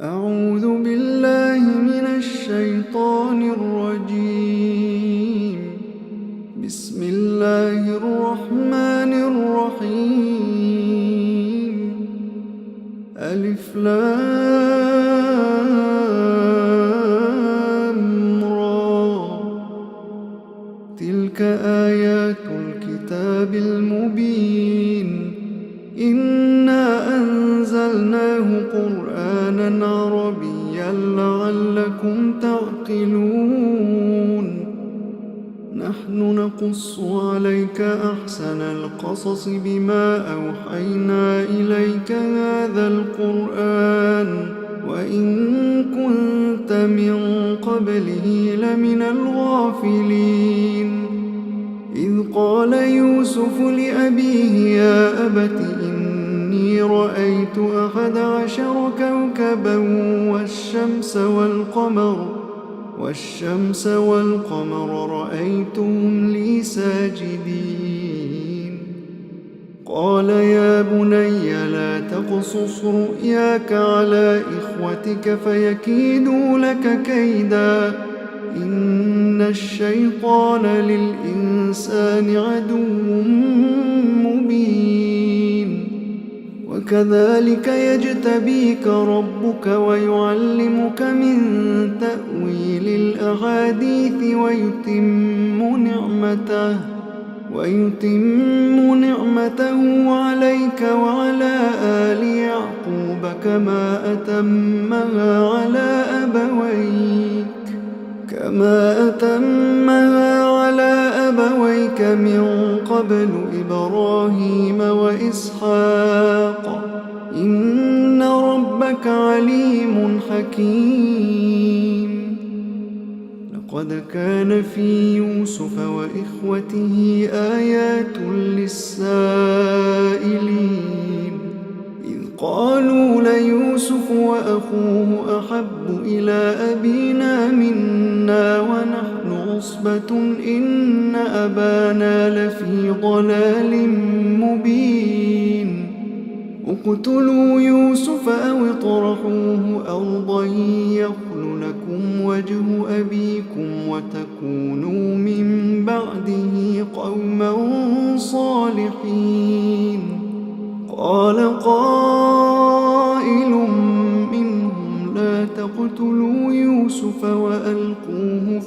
أعوذ بالله من الشيطان الرجيم. بسم الله الرحمن الرحيم. ألف لام را. تلك آيات الكتاب المبين. إنا أنزلناه قرآنا عربيا لعلكم تعقلون. نحن نقص عليك أحسن القصص بما أوحينا إليك هذا القرآن وإن كنت من قبله لمن الغافلين. إذ قال يوسف لأبيه يا أبت إني رأيت 11 كوكبا والشمس والقمر رأيتهم لي ساجدين. قال يا بني لا تقصص رؤياك على إخوتك فيكيدوا لك كيدا إن الشيطان للإنسان عدو مبين. وكذلك يجتبيك ربك ويعلمك من تأويل الأحاديث ويتم نعمته عليك وعلى آل يعقوب كما أتمها على أبويك من قبل إبراهيم وإسحاق إن ربك عليم حكيم. لقد كان في يوسف وإخوته آيات للسائلين. إذ قالوا ليوسف وأخوه أحب إلى أبينا منا ونحن عصبة إن أبانا لفي ضلال مبين. اقتلوا يوسف أو اطرحوه أرضا يخل لكم وجه أبيكم وتكونوا من بعده قوما صالحين. قال قائل منهم لا تقتلوا يوسف وألقوه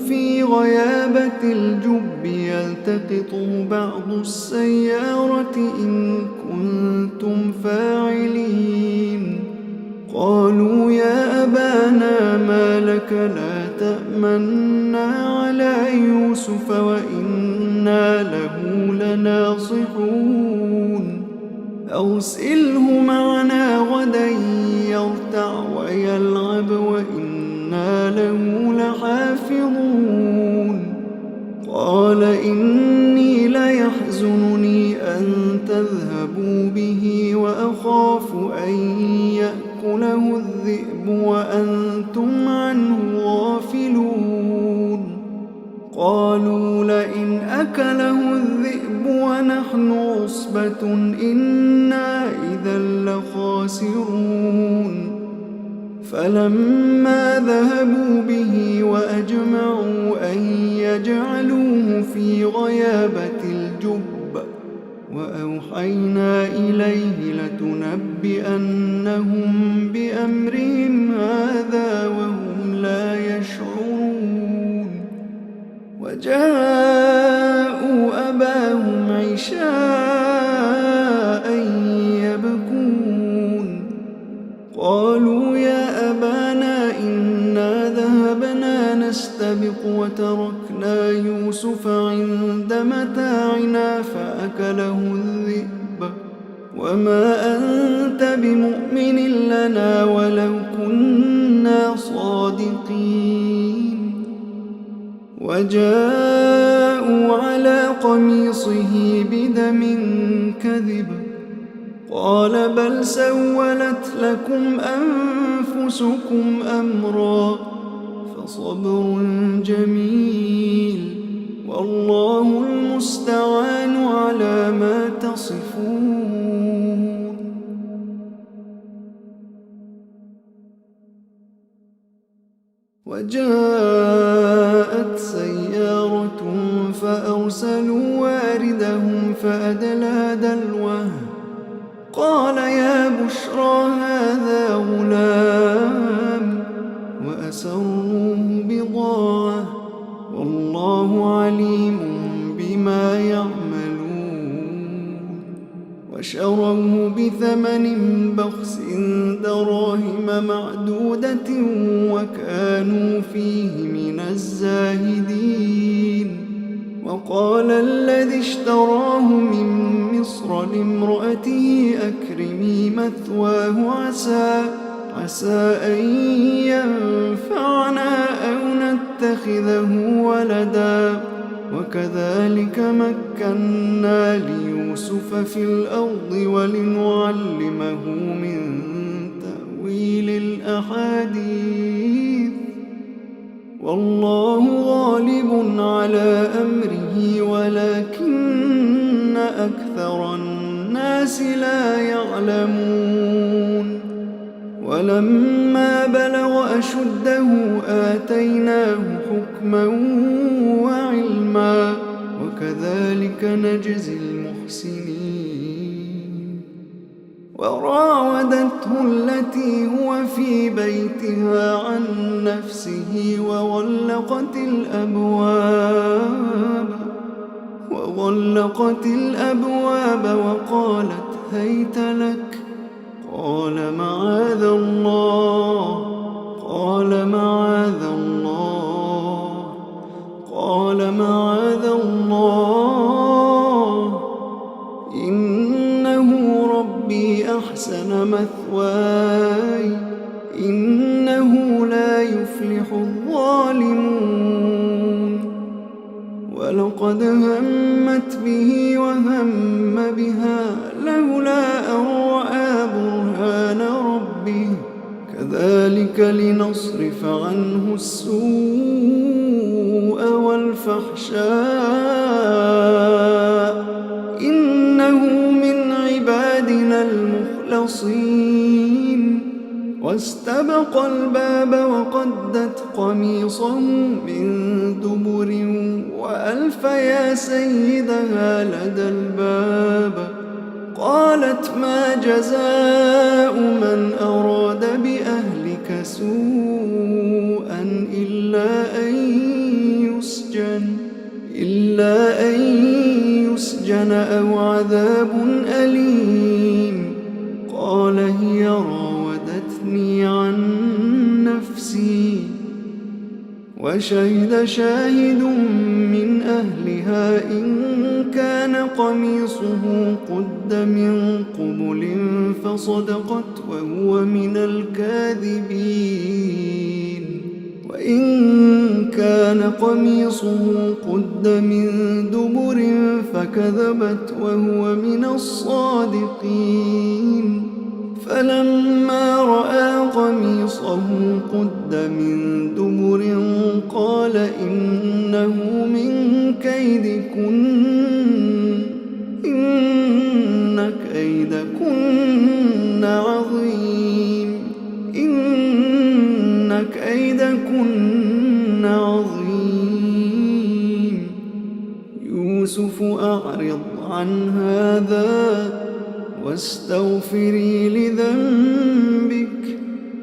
في غيابة الجب يلتقطه بعض السيارة إن كنتم فاعلين. قالوا يا أبانا ما لك لا تأمنا على يوسف وإنا له لناصحون. أرسله معنا غدا يرتع ويلعب وإنا له لحافظون. قال إني ليحزنني أن تذهبوا به وأخاف أن يأكله الذئب وأنتم عنه غافلون. قالوا لئن أكله الذئب ونحن عصبة إنا إذا لخاسرون. فلما ذهبوا به وأجمعوا أن يجعلوه في غيابة الجب وأوحينا إليه لتنبئنهم بأمرهم هذا وهم لا يشعرون. وجاءوا أباهم عشاء يبكون. قالوا يا أبانا إنا ذهبنا نستبق وتركنا يوسف عند متاعنا فأكله الذئب وما أنت بمؤمن لنا ولو كنا صادقين. وجاءوا على قميصه بدم كذب. قال بل سولت لكم أنفسكم أمرا فصبر جميل والله المستعان على ما تصفون. وجاءت سيارة فأرسلوا واردهم فأدلى دلوه قال يا بشرى هذا غلام وأسروه بضاعة والله عليم بما يعملون وشروه بثمن بخس دراهم معدودة وكانوا فيه من الزاهدين وقال الذي اشتراه من مصر لامرأته أكرمي مثواه عسى أن ينفعنا أو نتخذه ولدا وكذلك مكنا ليوسف في الأرض ولنعلمه من تأويل الأحاديث والله غالب على أمره ولكن أكثر الناس لا يعلمون ولما بلغ أشده آتيناه حكما وعلما وكذلك نجزي المحسنين وراودته التي هو في بيتها عن نفسه وغلقت الأبواب وقالت هيت لك قال معاذ الله إنه ربي أحسن مثواي إنه لا يفلح الظالمون ولقد همت به وهم بها لولا أن رأى برهان ربه كذلك لنصرف عنه السوء والفحشاء إنه من عبادنا المخلصين واستبق الباب وقدت قميصه من دبر وألف يا سيدها لدى الباب قالت ما جزاء من أراد بأهلك سوءا إلا أن يسجن أو عذاب أليم قال هي راودتني عن نفسي وشهد شاهد من أهلها إن كان قميصه قد من قبل فصدقت وهو من الكاذبين وإن كان قميصه قد من دبر فكذبت وهو من الصادقين فلما رأى قميصه قد من دبر قال إنه من كيدكن إن كيدكن عظيم يوسف أعرض عن هذا واستغفري لذنبك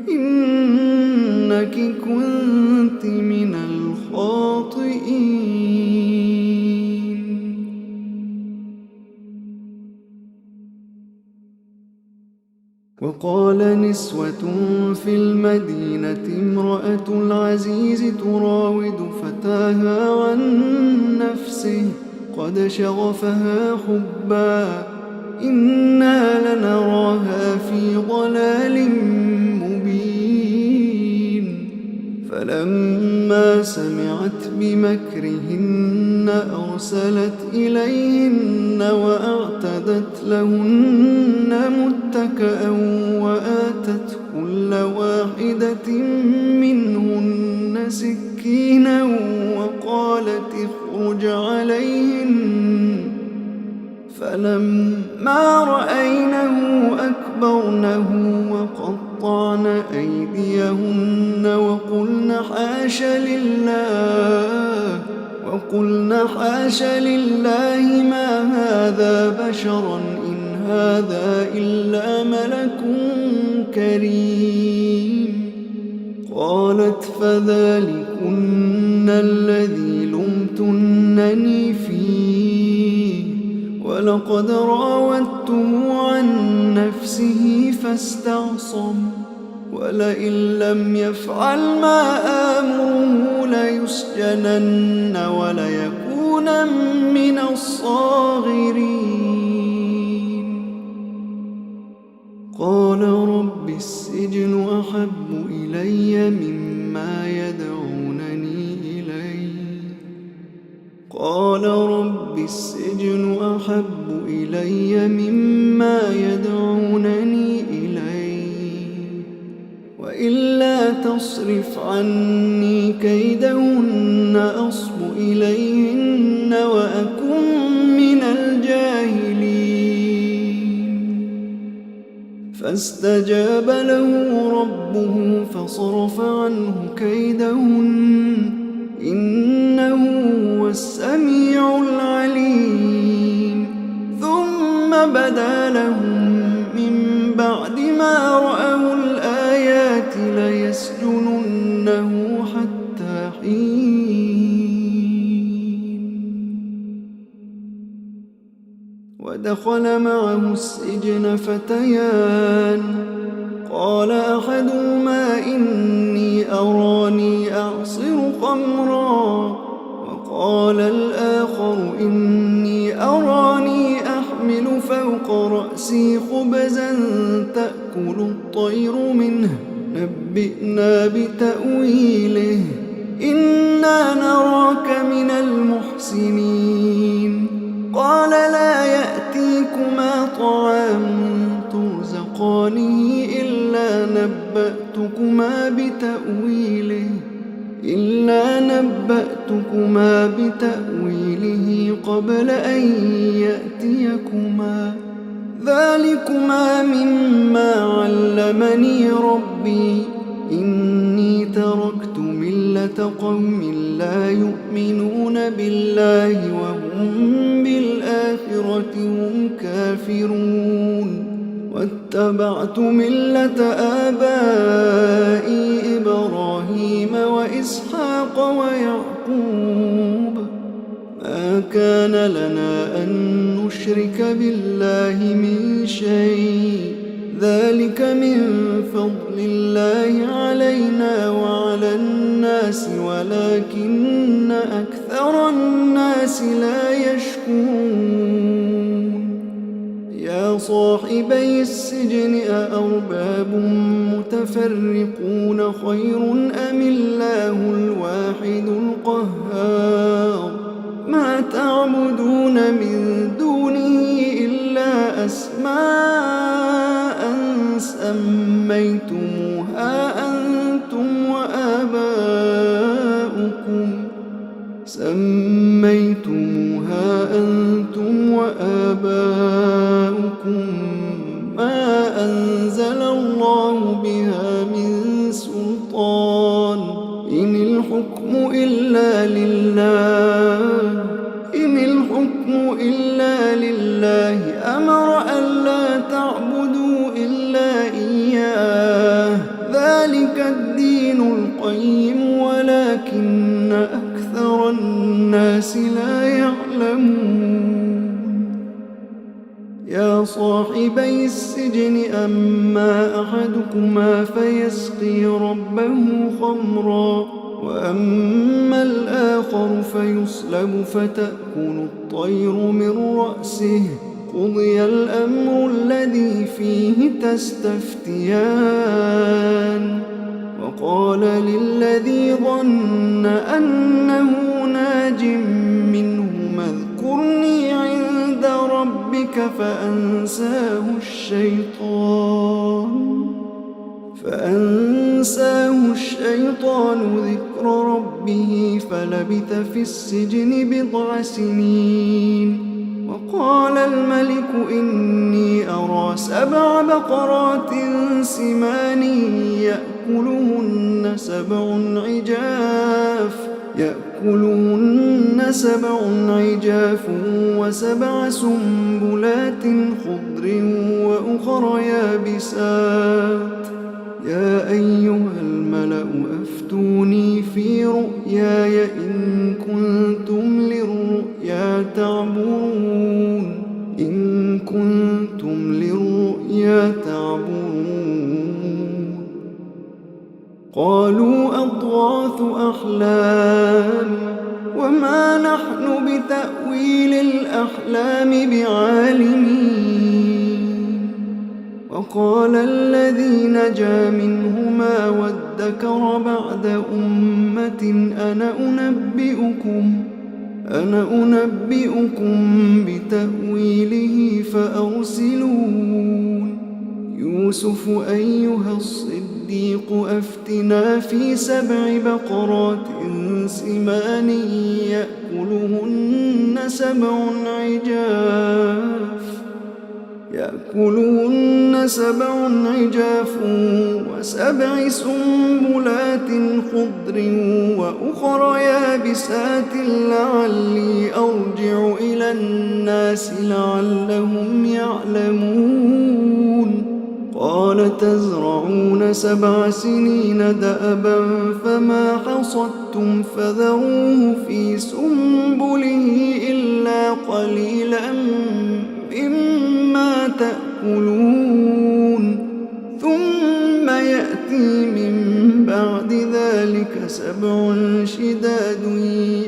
إنك كنت من الخاطئين. وقال نسوة في المدينة امرأة العزيز تراود فتاها عن نفسه قد شغفها حبا إنا لنراها في ضلال مبين فلما سمعت بمكرهن أرسلت إليهن وأعتدت لهن متكأ وآتت كل واحدة منهن سكينا وقالت اخرج عليهن فلما رأينه أكبرنه وقطعن أيديهن وقلن وقلنا حاش لله ما هذا بشرا إن هذا إلا ملك كريم. قالت فذلكن الذي لمتنني فيه ولقد راودته عن نفسه فاستعصم ولئن لم يفعل ما آمره ليسجنن وليكون من الصاغرين. قال رب السجن أحب إلي مما يدعونني إليه وإلا تصرف عني كيدهن أصب إليهن وأكن من الجاهلين. فاستجاب له ربه فصرف عنه كيدهن إنه هو السميع العليم. ثم بدا لهم من بعد ما رأوا الآيات ليسجننه حتى حين. ودخل معه السجن فتيان قال أحدهما إني أراني أعصر خمرا وقال الآخر إني أراني أحمل فوق رأسي خبزا تأكل الطير منه نبئنا بتأويله إنا نراك من المحسنين. قال لا يأتيكما طعام ترزقانه إلا نبأتكما بتأويله قبل أن يأتيكما ذلكما مما علمني ربي إني تركت ملة قوم لا يؤمنون بالله وهم بالآخرة هم كافرون واتبعت ملة آبائي إبراهيم وإسحاق ويعقوب ما كان لنا أن نشرك بالله من شيء ذلك من فضل الله علينا وعلى الناس ولكن أكثر الناس لا يشكرون. يا صاحبي السجن أأرباب متفرقون خير أم الله الواحد القهار ما تعبدون من دونه إلا أسماء سميتموها أنتم وآباؤكم ما أنزل الله بها من سلطان إن الحكم إلا لله أمر ألا تعبدوا إلا إياه ذلك الدين القيم ولكن أكثر الناس لا يعلمون. يا صاحبي السجن أما أحدكما فيسقي ربه خمرا وأما الآخر فيصلب فتأكل الطير من رأسه قضي الأمر الذي فيه تستفتيان. وقال للذي ظن أنه ناج منهما اذكرني عند ربك فأنساه الشيطان ذكر ربه فلبث في السجن 9 سنين. وقال الملك إني أرى 7 بقرات سمان يأكلون يأكلهن سبع عجاف وسبع سنبلات خضر وأخر يابسات. يا أيها الملأ أفتوني في رؤياي إن كنتم للرؤيا تعبرون. قالوا أضغاث أحلام وما نحن بتأويل الأحلام بعالمين. وقال الذي نجا منهما وادكر بعد أمة أنا أنبئكم بتأويله فأرسلون. يوسف أيها الصديق أفتنا في 7 بقرات سمان يأكلهن سبع عجاف و7 سنبلات خضر وأخر يابسات لعلي أرجع إلى الناس لعلهم يعلمون. قال تزرعون 7 سنين دأبا فما حصدتم فذروه في سنبله إلا قليلا مما تأكلون. ثم يأتي من بعد ذلك 7 شداد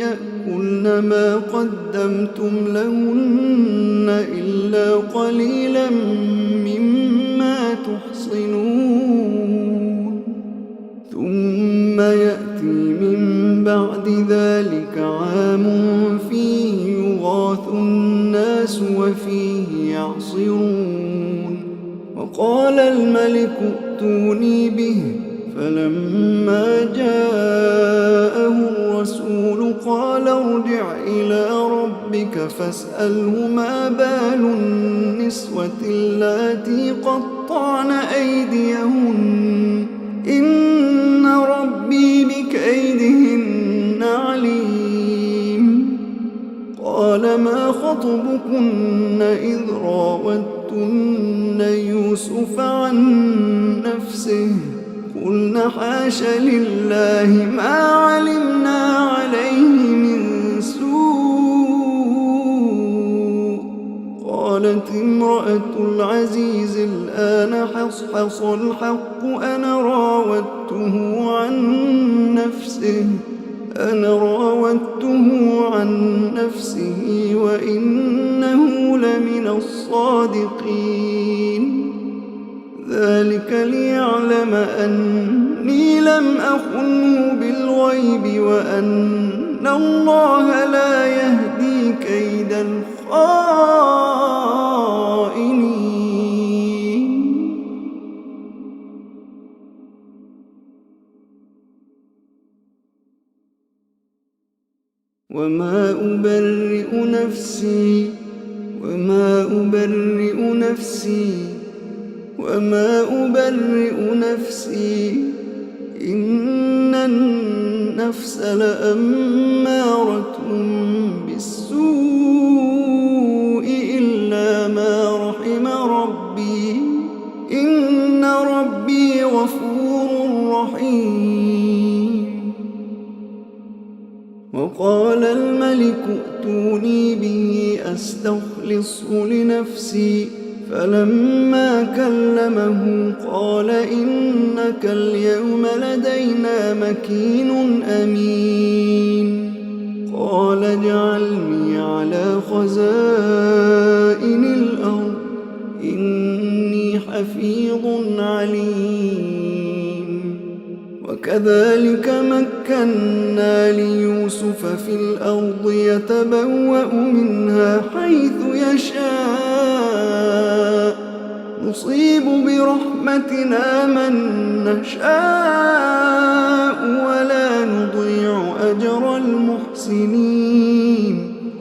يأكلن ما قدمتم لهن إلا قليلا مما تحصنون. ثم يأتي من بعد ذلك عام فيه يغاث الناس وفيه يعصرون. وقال الملك ائتوني به. فلما جاءه الرسول قال ارجع إلى ربك فاسأله ما بال النسوة اللاتي قطعن أيديهن إن ربي بكيدهن عليم. قال ما خطبكن إذ راوتن يوسف عن نفسه قلنا حاش لله ما علمنا عليه من سوء. قالت امرأة العزيز الآن حصحص الحق أنا راودته عن نفسه وإنه لمن الصادقين. ذلك ليعلم أني لم أخنه بالغيب وأن الله لا يهدي كيد الخائنين. وما أبرئ نفسي إن النفس لأمارة بالسوء إلا ما رحم ربي إن ربي غفور رحيم. وقال الملك ائتوني به أستخلصه لنفسي. فلما كلمه قال إنك اليوم لدينا مكين أمين. قال اجعلني على خزائن الأرض إني حفيظ عليم. وكذلك مكنا ليوسف في الأرض يتبوأ منها حيث يشاء نصيب برحمتنا من نشاء ولا نضيع أجر المحسنين.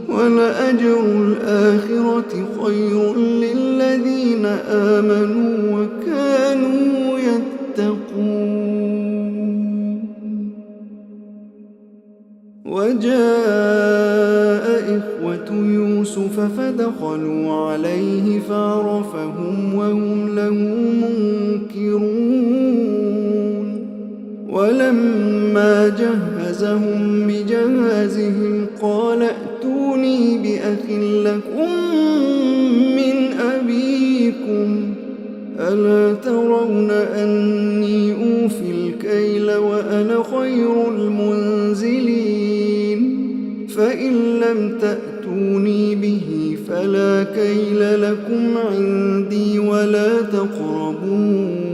ولأجر الآخرة خير للذين آمنوا وكانوا يتقون. وجاء إخوة يوسف فدخلوا عليه فعرفهم وهم له منكرون ولما جهزهم بجهازهم قال ائتوني بأخ لكم من أبيكم ألا ترون أني أوفي الكيل وأنا خير المنزلين فإن لم تأتوني به فلا كيل لكم عندي ولا تقربون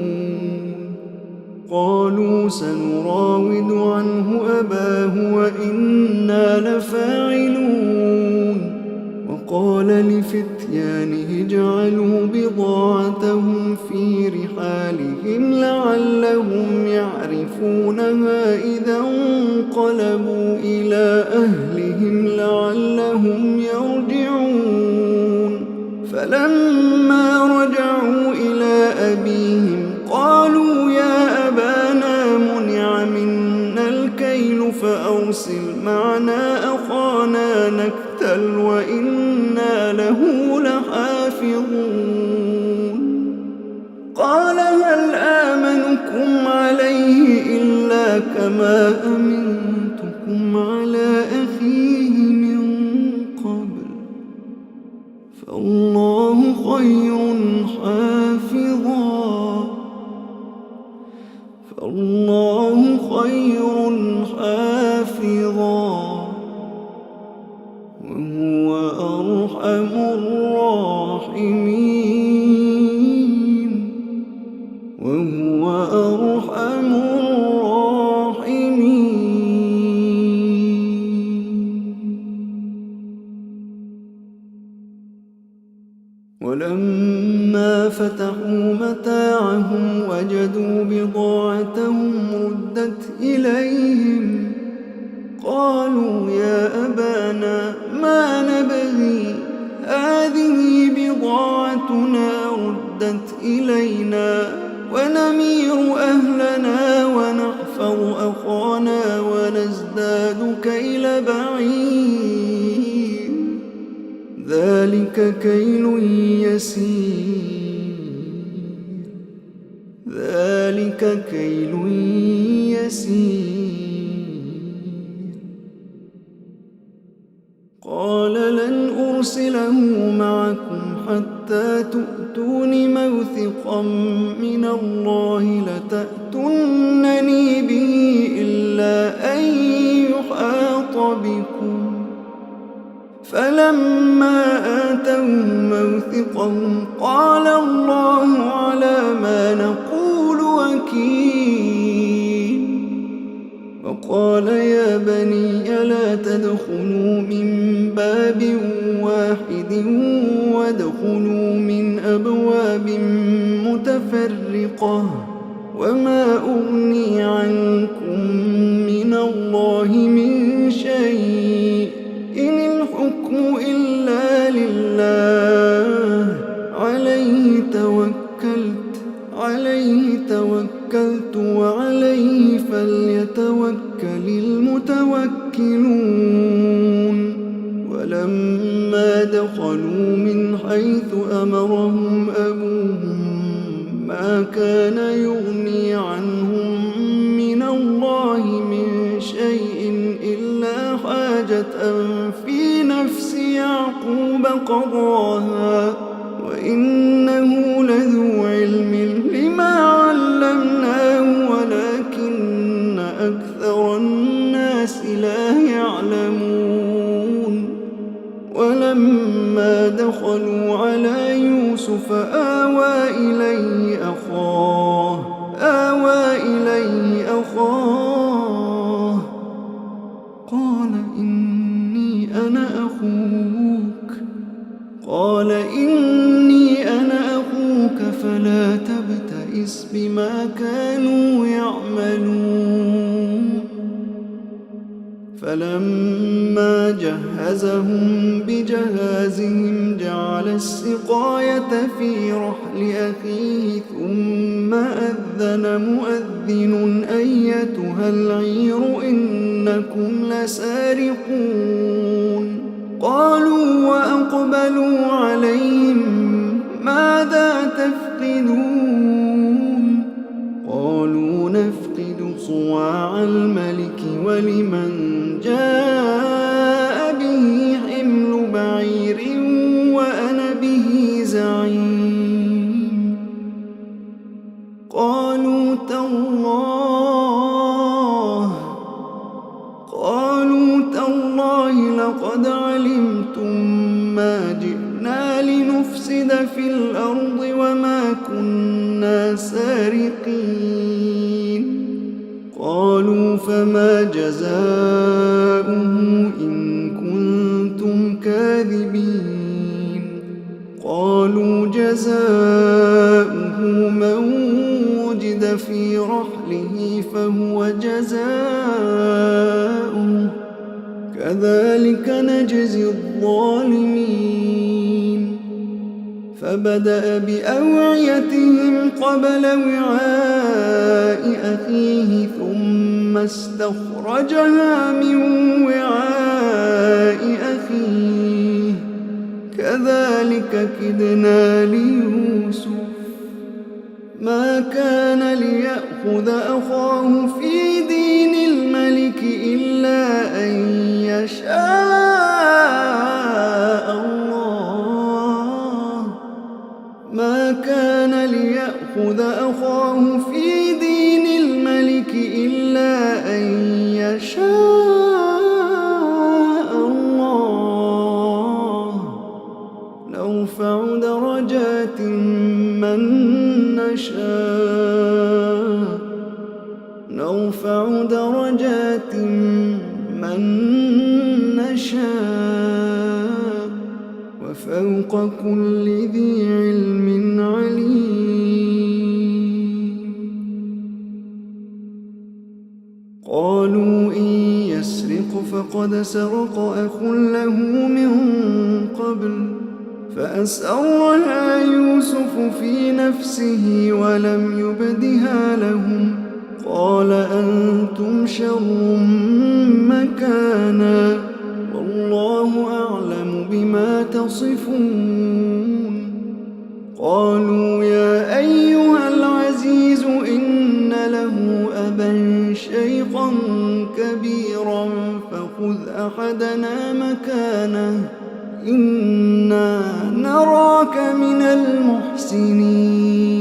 قالوا سنراود عنه أباه وإنا لفاعلون وقال لفتيانه اجعلوا بضاعتهم في رحالهم لعلهم يعرفونها إذا انقلبوا إلى أهلهم لعلهم يرجعون فلما رجعوا إلى أبيهم قالوا يا أبانا منع منا الكيل فأرسل معنا أخانا نكتل وإنا له لحافظون قال هل آمنكم عليه إلا كما أمنتكم على أخيه من قبل فالله خير حافظا وهو أرحم الراحمين ولما فتحوا متاعهم وجدوا بضاعتهم ردت إليهم قالوا يا أبانا ما نبغي هذه بضاعتنا ردت إلينا ونمير أهلنا ونحفظ أخانا ونزداد كيل بعير ذلك كيل يسير قال لن أرسله معكم حتى تؤتون موثقا من الله لتأتونني به إلا أن يحاط بكم فلما آتوا موثقهم قال الله على ما نقول وكيل وقال يا بني لا تدخلوا من باب واحد وادخلوا من أبواب متفرقة وما أغني عنكم من الله من شيء إن الحكم إلا لله عليه توكلت وعليه فليتوكل المتوكلون ولما دخلوا من حيث أمرهم أبوهم ما كان يغني عنهم من الله من شيء إلا حاجة في نفس يعقوب قضاها وإنه لذو علم لما علمناه ولكن أكثر الناس لا يعلمون ولما دخلوا على يوسف آوى إليه أخاه قال إني أنا أخوك فلا تبتئس بما كانوا يعملون فلما جهزهم بجهازهم جعل السقاية في رحل أخيه ثم أذن مؤذن أيتها العير إنكم لسارقون قالوا وأقبلوا عليهم ماذا تفقدون قالوا نفقد صواع الملك ولمن جاء به حمل بعير وأنا به زعيم قالوا تالله لقد علمتم ما جئنا لنفسد في الأرض وما كنا سارقين قالوا فما جزاؤه إن كنتم كاذبين قالوا جزاؤه من وجد في رحله فهو جزاؤه كذلك نجزي الظالمين فبدأ بأوعيتهم قبل وعاء أخيه ثم استخرجها من وعاء أخيه كذلك كدنا ليوسف ما كان ليأخذ أخاه في دين الملك إلا أن يشاء الله ما كان ليأخذ أخاه في دين الملك إلا أن يشاء الله نرفع درجات من نشاء وفوق كل ذي علم عليم قالوا إن يسرق فقد سرق أخ له من قبل فأسرها يوسف في نفسه ولم يبدها لهم قال أنتم شر مكانا والله أعلم بما تصفون قالوا يا أيها العزيز إن له أبا شيخا كبيرا فخذ أحدنا مكانه إنا نراك من المحسنين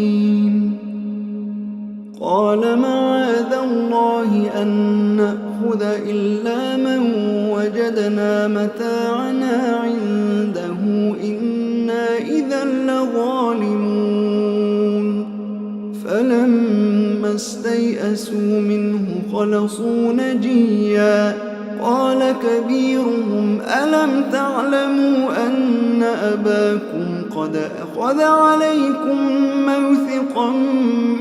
قال معاذ الله أن نأخذ إلا من وجدنا متاعنا عنده إنا إذا لظالمون فلما استيئسوا منه خلصوا نجيا قال كبيرهم ألم تعلموا أن أباكم قد أخذ عليكم موثقا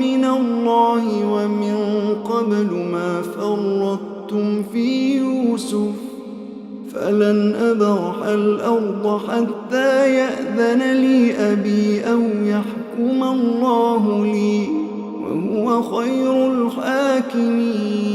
من الله ومن قبل ما فرطتم في يوسف فلن أبرح الأرض حتى يأذن لي أبي أو يحكم الله لي وهو خير الحاكمين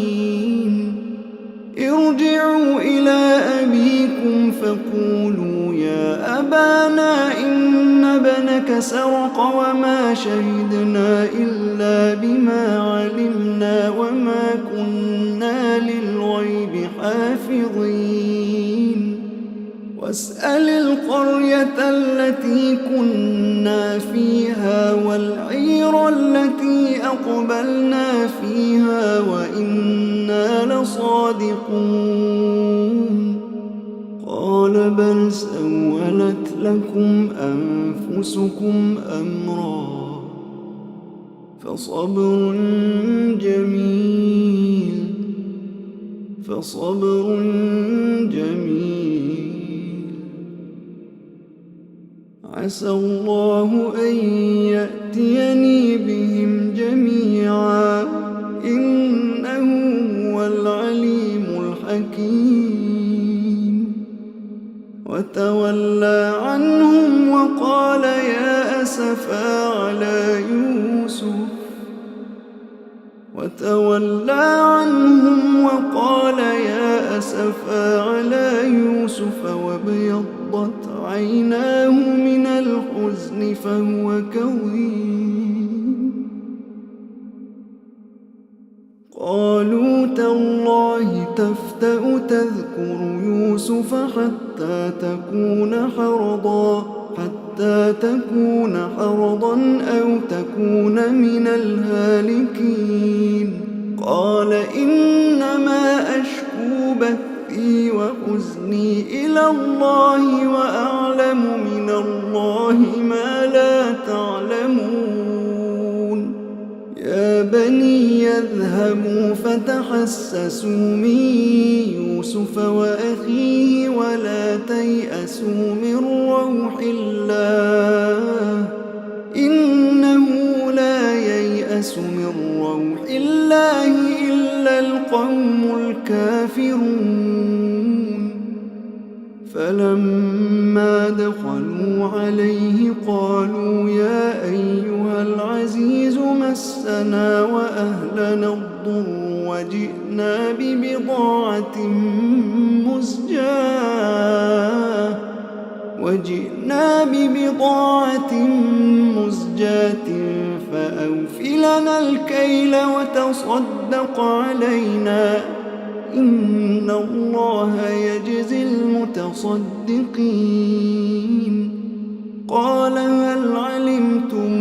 ارجعوا إلى أبيكم فقولوا يا أبانا إن ابنك سرق وما شهدنا إلا بما علمنا وما كنا للغيب حافظين واسأل القرية التي كنا فيها والعير التي أقبلنا فيها وإنا لصادقون قال بل سولت لكم أنفسكم أمرا فصبر جميل عسى الله أن يأتيني بهم جميعا إنه هو العليم الحكيم وتولى عنهم وقال يا أسفا على يوسف وابيضت عيناه من الحزن فهو كظيم. قالوا تالله تفتأ تذكر يوسف حتى تكون حرضا أو تكون من الهالكين. قال إنما أشكو بثي وحزني إلى الله وأعلم من الله ما لا تعلمون. يا بني اذهبوا فتحسسوا من يوسف وأخيه ولا تيأسوا من روح الله إنه لا ييأس من روح الله إلا القوم الكافرون. فلما دخلوا عليه قالوا يا أيها العزيز مسنا وأهلنا الضر وجئنا ببضاعة مزجاة فأوف لنا الكيل وتصدق علينا إن الله يجزي المتصدقين. قال هل علمتم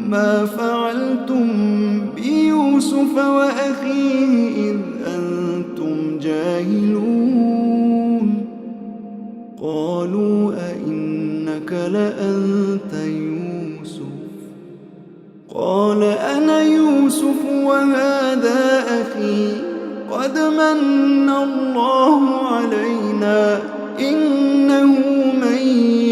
ما فعلتم بيوسف وأخيه إذ أنتم جاهلون؟ قالوا أئنك لأنت يوسف؟ قال أنا يوسف وهذا أخي قد من الله علينا إنه من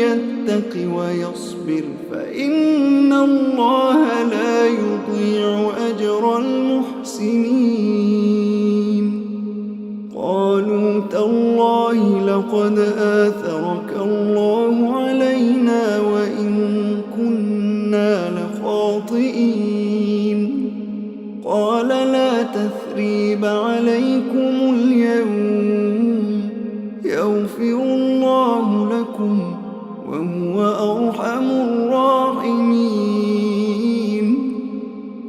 يتق ويصبر فإن الله لا يضيع أجر المحسنين. قالوا تالله لقد آثرك الله علينا وإن كنا لخاطئين. قال لا تثريب عليكم اليوم يغفر الله لكم وهو أرحم الراحمين.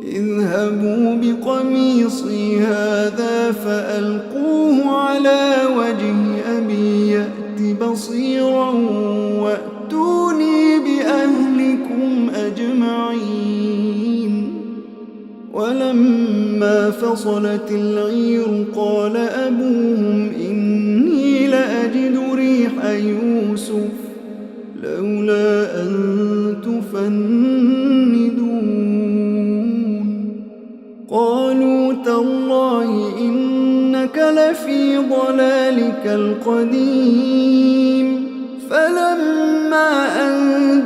اذهبوا بقميصي هذا فألقوه على وجه أبي يأت بصيرا وأتوني بأهلكم أجمعين. ولما فصلت العير قال أبوهم إني لأجد ريح يوسف لولا أن تفندون. قالوا تالله إنك لفي ضلالك القديم. فلما أن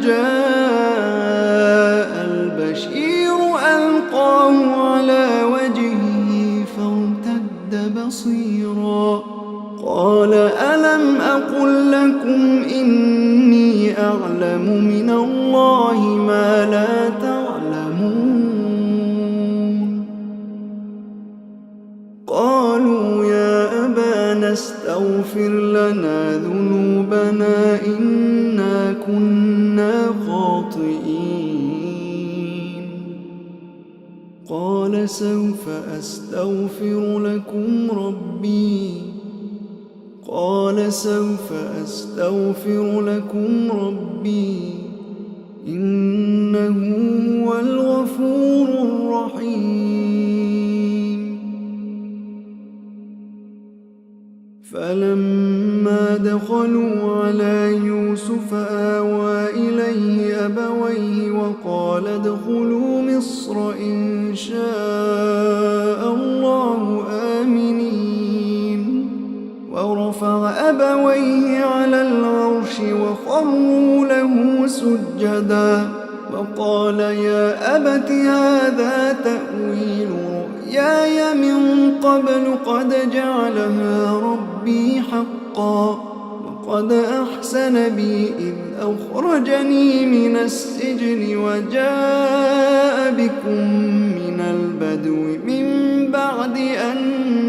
جاء البشير ألقاه على وجهه فارتد بصيرا. قال ألم أقل لكم إني أعلم من الله ما لا تعلمون؟ قالوا يا أبانا استغفر لنا ذنوبنا إنا كنا خاطئين. قال سوف أستغفر لكم ربي إنه هو الغفور الرحيم. فلما دخلوا على يوسف آوى إليه أبويه وقال ادخلوا مصر إن شاء الله آمنين. ورفع أبويه على العرش وخروا له سجدا وقال يا أبت هذا تأويل رؤياي من قبل قد جعلها ربي حقا. قد أحسن بي إذ أخرجني من السجن وجاء بكم من البدو من بعد أن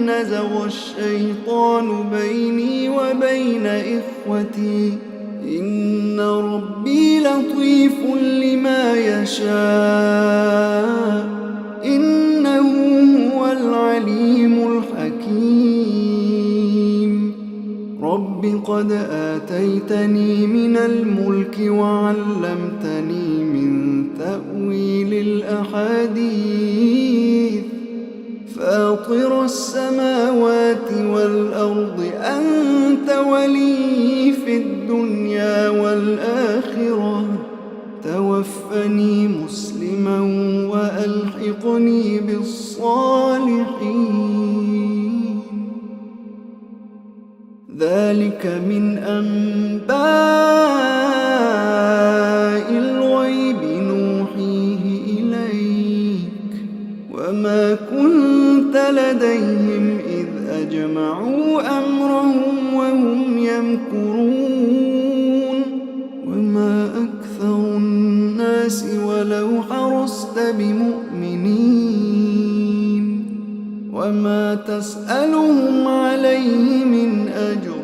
نزغ الشيطان بيني وبين إخوتي إن ربي لطيف لما يشاء إنه هو العليم الحكيم رب قد آتيتني من الملك وعلمتني من تأويل الأحاديث فاطر السماوات والأرض أنت ولي في الدنيا والآخرة توفني مسلما وألحقني بالصالحين ذلك من أنباء الغيب نوحيه إليك وما كنت لديهم إذ أجمعوا أمرهم وهم يمكرون وما أكثر الناس ولو حرصت بمؤمنين وما تسألهم عليه من أجر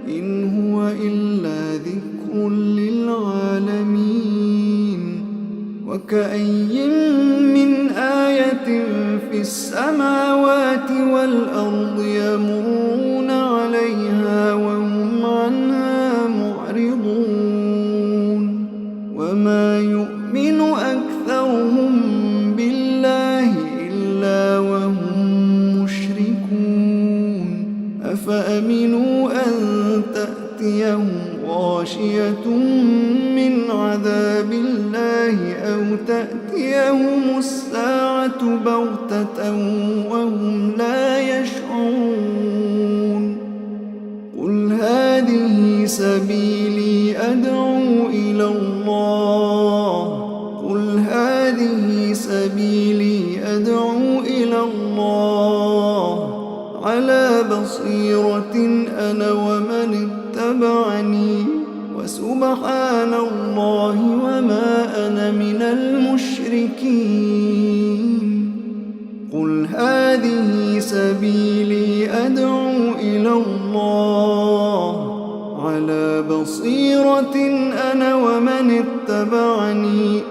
إن هو إلا ذكر للعالمين وكأي من آية في السماوات والأرض يمرون عليها وهم عنها معرضون وما يؤمن أكثرهم بالله إلا وهم مشركون أفأمنوا أن تأتيهم غاشية من عذاب الله أو تأتيهم الساعة بغتة وهم لا يشعرون قل هذه سبيلي أدعو إلى الله قل هذه سبيلي أدعو إلى الله على بصيرة أنا ومن اتبعني وسبحان الله وما أنا من المشركين قل هذه سبيلي أدعو إلى الله على بصيرة أنا ومن اتبعني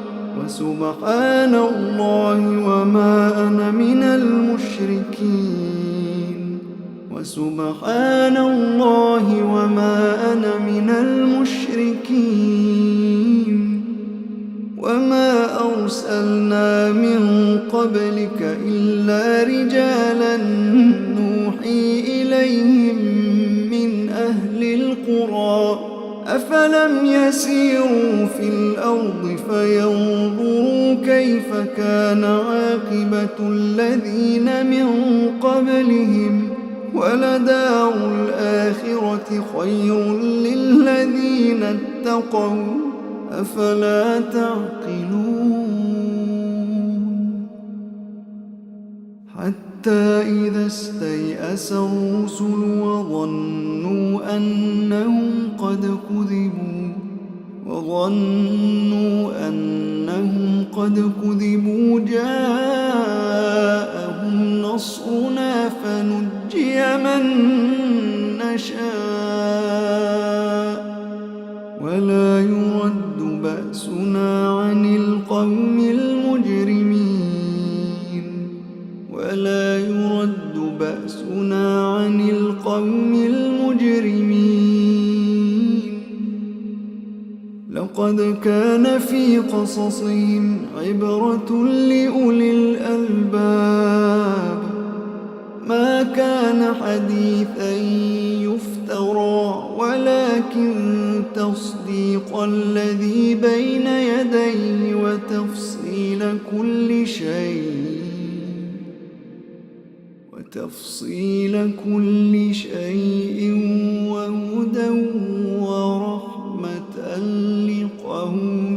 وسبحان الله وما أنا من المشركين وسبحان الله وما أنا من المشركين وما أرسلنا من قبلك إلا رجالا نوحي إليهم من أهل القرى أفلم يسيروا في الأرض فينظروا كيف كان عاقبة الذين من قبلهم ولدار الآخرة خير للذين اتقوا أفلا تعقلون حتى إذا استيأس الرسل وظنوا أنهم قد كذبوا جاءهم نصرنا فنجي من نشاء ولا يرد بأسنا عن القوم المجرمين ولا يرد بأسنا عن القوم المجرمين لقد كان في قصصهم عبرة لأولي الألباب ما كان حديثا يفترى ولكن تصديق الذي بين يديه وتفصيل كل شيء وهدى ورحمة لقوم